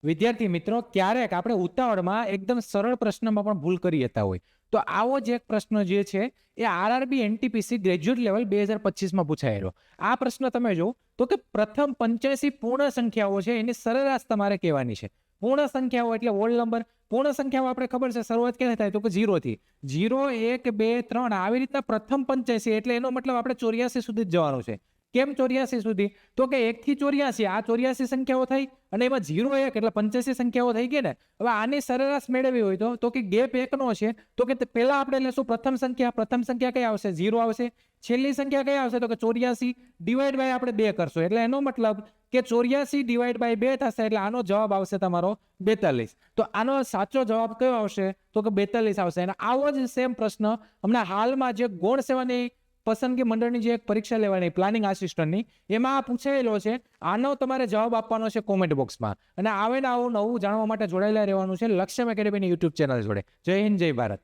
વિદ્યાર્થી મિત્રો, ક્યારેક આપણે ઉતાવળમાં એકદમ સરળ પ્રશ્નમાં પણ ભૂલ કરી જતા હોય. તો આવો જ એક પ્રશ્ન જે છે એ આરઆરબી એનટીપીસી ગ્રેજ્યુએટ લેવલ 2025માં પૂછાયેલો. આ પ્રશ્ન તમે જો તો કે પ્રથમ 85 પૂર્ણ સંખ્યાઓ છે એની સરેરાશ તમારે કહેવાની છે. પૂર્ણ સંખ્યાઓ એટલે હોલ નંબર. પૂર્ણ સંખ્યાઓ આપણે ખબર છે શરૂઆત ક્યાંથી થાય તો કે 0 થી. 0, 1, 2, 3 આવી રીતના પ્રથમ 85 એટલે એનો મતલબ આપણે 84 સુધી જ જવાનું છે. કેમ 84 સુધી? તો કે 1 થી 84 આ 84 સંખ્યાઓ થઈ અને એમાં 0, 1 એટલે 85 સંખ્યાઓ થઈ ગઈ ને. હવે આની સરેરાશ મેળવવી હોય તો કે ગેપ 1 નો છે તો કે પહેલા આપણે લેશું પ્રથમ સંખ્યા કઈ આવશે? 0 આવશે. છેલ્લી સંખ્યા કઈ આવશે તો કે 84 ડિવાઈડ બાય આપણે 2 કરશું એટલે એનો મતલબ કે 84 ડિવાઈડ બાય 2 થશે એટલે આનો જવાબ આવશે તમારો 42. તો આનો સાચો જવાબ કયો આવશે તો કે 42 આવશે. અને આવો જ સેમ પ્રશ્ન હમણાં હાલમાં જે ગૌણ સેવાની પસંદગી મંડળની જે એક પરીક્ષા લેવાની પ્લાનિંગ આસિસ્ટન્ટની એમાં આ પૂછાયેલો છે. આનો તમારે જવાબ આપવાનો છે કોમેન્ટ બોક્સમાં. અને આવે ને આવું નવું જાણવા માટે જોડાયેલા રહેવાનું છે લક્ષ્યમ એકેડમીની યુટ્યુબ ચેનલ જોડે. જય હિન્દ, જય ભારત.